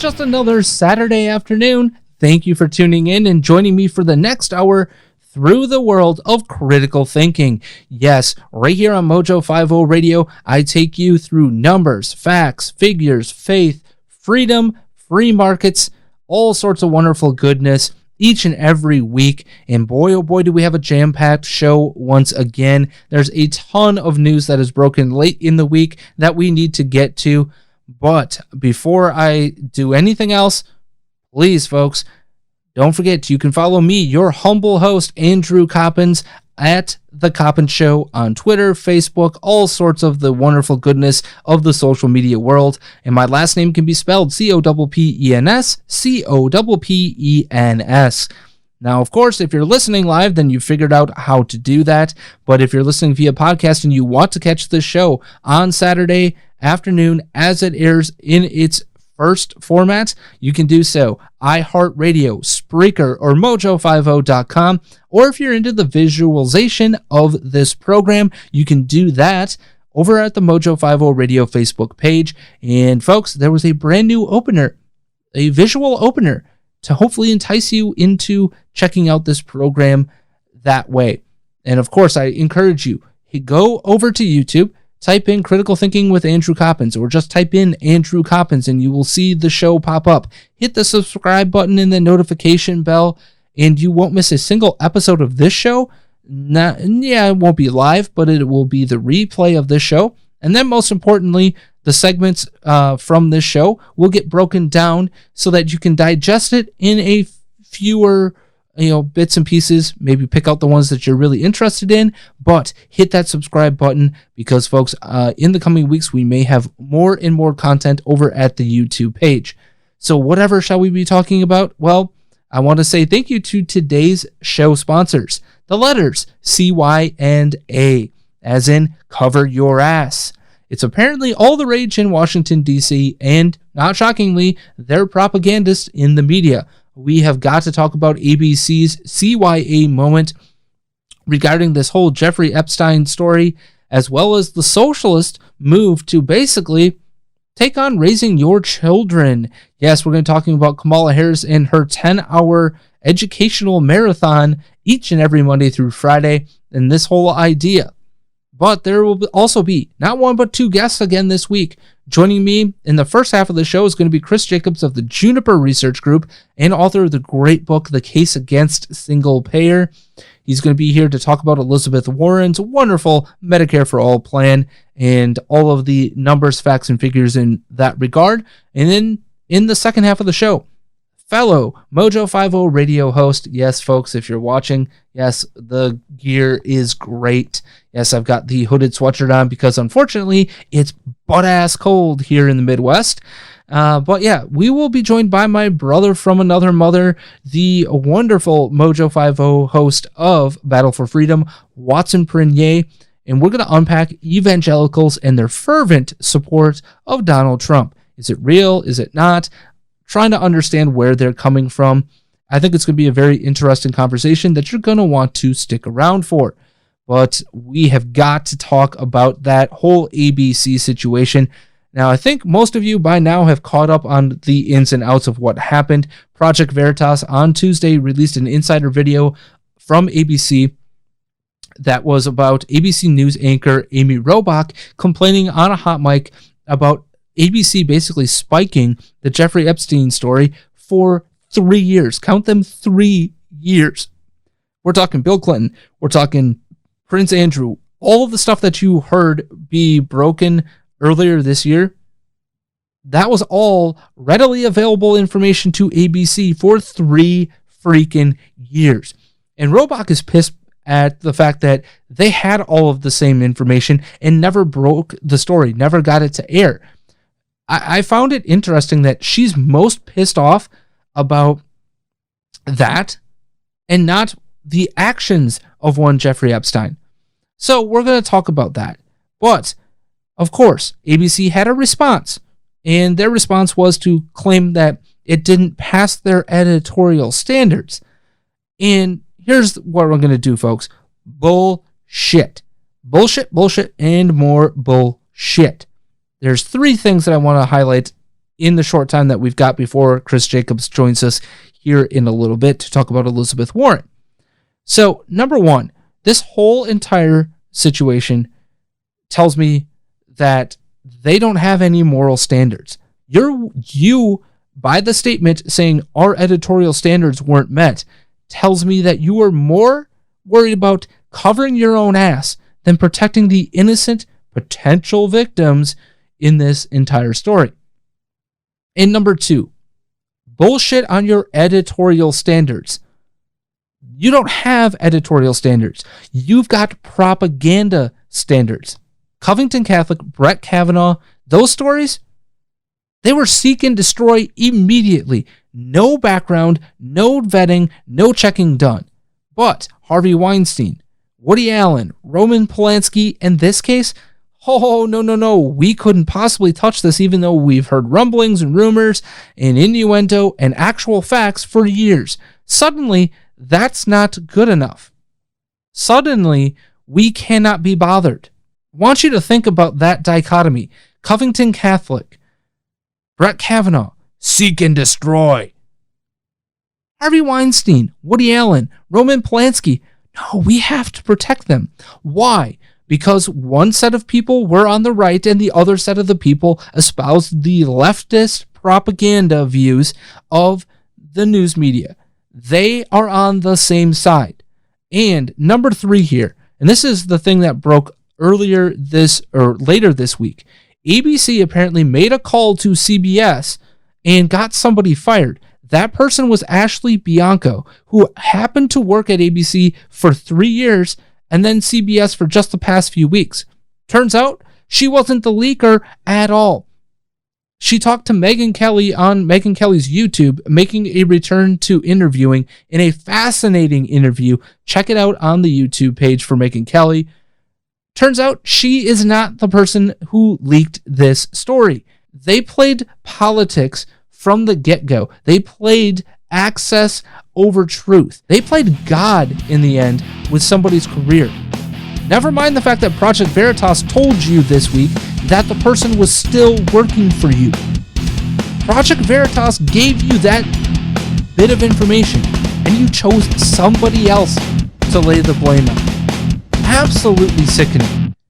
just another Saturday afternoon. Thank you for tuning in and joining me for the next hour through the world of critical thinking. Yes, right here on Mojo 50 Radio, I take you through numbers, facts, figures, faith, freedom, free markets, all sorts of wonderful goodness each and every week. And boy, oh boy, do we have a jam-packed show once again. There's a ton of news that is broken late in the week that we need to get to. But before I do anything else, please, folks, don't forget, you can follow me, your humble host, Andrew Coppins, at The Coppins Show on Twitter, Facebook, all sorts of the wonderful goodness of the social media world. And my last name can be spelled Coppens, Coppens. Now, of course, if you're listening live, then you figured out how to do that. But if you're listening via podcast and you want to catch this show on Saturday afternoon as it airs in its first format, you can do so iHeartRadio, Spreaker, or Mojo50.com. Or if you're into the visualization of this program, you can do that over at the Mojo 50 Radio Facebook page. And folks, there was a brand new opener, a visual opener, to hopefully entice you into checking out this program that way. And of course, I encourage you, go over to YouTube, type in Critical Thinking with Andrew Coppins, or just type in Andrew Coppins and you will see the show pop up. Hit the subscribe button and the notification bell, and you won't miss a single episode of this show. It won't be live, but it will be the replay of this show. And then most importantly, the segments from this show will get broken down so that you can digest it in a fewer bits and pieces, maybe pick out the ones that you're really interested in, but hit that subscribe button because, folks, in the coming weeks, we may have more and more content over at the YouTube page. So whatever shall we be talking about? Well, I want to say thank you to today's show sponsors, the letters CY and A, as in cover your ass. It's apparently all the rage in Washington, D.C., and, not shockingly, they're propagandists in the media. We have got to talk about ABC's CYA moment regarding this whole Jeffrey Epstein story, as well as the socialist move to basically take on raising your children. Yes, we're going to be talking about Kamala Harris and her 10-hour educational marathon each and every Monday through Friday, and this whole idea. But there will also be not one but two guests again this week. Joining me in the first half of the show is going to be Chris Jacobs of the Juniper Research Group and author of the great book, The Case Against Single Payer. He's going to be here to talk about Elizabeth Warren's wonderful Medicare for All plan and all of the numbers, facts, and figures in that regard. And then in the second half of the show, fellow Mojo 50 radio host. Yes, folks, if you're watching, yes, the gear is great. Yes, I've got the hooded sweatshirt on because, unfortunately, it's butt-ass cold here in the Midwest. But yeah, we will be joined by my brother from another mother, the wonderful Mojo 50 host of Battle for Freedom, Watson Prunier, and we're going to unpack evangelicals and their fervent support of Donald Trump. Is it real? Is it not? Trying to understand where they're coming from. I think it's going to be a very interesting conversation that you're going to want to stick around for. But we have got to talk about that whole ABC situation. Now, I think most of you by now have caught up on the ins and outs of what happened. Project Veritas on Tuesday released an insider video from ABC that was about ABC News anchor Amy Robach complaining on a hot mic about ABC basically spiking the Jeffrey Epstein story for 3 years. Count them, 3 years. We're talking Bill Clinton. We're talking Prince Andrew. All of the stuff that you heard be broken earlier this year, that was all readily available information to ABC for 3 freaking years. And Robach is pissed at the fact that they had all of the same information and never broke the story, never got it to air. I found it interesting that she's most pissed off about that and not the actions of one Jeffrey Epstein. So we're going to talk about that. But, of course, ABC had a response, and their response was to claim that it didn't pass their editorial standards. And here's what we're going to do, folks. Bullshit. Bullshit, bullshit, and more bullshit. There's 3 things that I want to highlight in the short time that we've got before Chris Jacobs joins us here in a little bit to talk about Elizabeth Warren. So, number one, this whole entire situation tells me that they don't have any moral standards. You, by the statement saying our editorial standards weren't met, tells me that you are more worried about covering your own ass than protecting the innocent potential victims in this entire story. And number two, bullshit on your editorial standards. You don't have editorial standards. You've got propaganda standards. Covington Catholic, Brett Kavanaugh, those stories, they were seek and destroy immediately. No background, no vetting, no checking done. But Harvey Weinstein, Woody Allen, Roman Polanski, in this case, oh, no, we couldn't possibly touch this even though we've heard rumblings and rumors and innuendo and actual facts for years. Suddenly, that's not good enough. Suddenly, we cannot be bothered. I want you to think about that dichotomy. Covington Catholic, Brett Kavanaugh, seek and destroy. Harvey Weinstein, Woody Allen, Roman Polanski, no, we have to protect them. Why? Because one set of people were on the right and the other set of the people espoused the leftist propaganda views of the news media. They are on the same side. And number three here, and this is the thing that broke later this week. ABC apparently made a call to CBS and got somebody fired. That person was Ashley Bianco, who happened to work at ABC for 3 years and then CBS for just the past few weeks. Turns out she wasn't the leaker at all. She talked to Megyn Kelly on Megyn Kelly's YouTube, making a return to interviewing in a fascinating interview. Check it out on the YouTube page for Megyn Kelly. Turns out she is not the person who leaked this story. They played politics from the get-go. They played access over truth. They played God in the end with somebody's career. Never mind the fact that Project Veritas told you this week that the person was still working for you. Project Veritas gave you that bit of information, and you chose somebody else to lay the blame on. Absolutely sickening.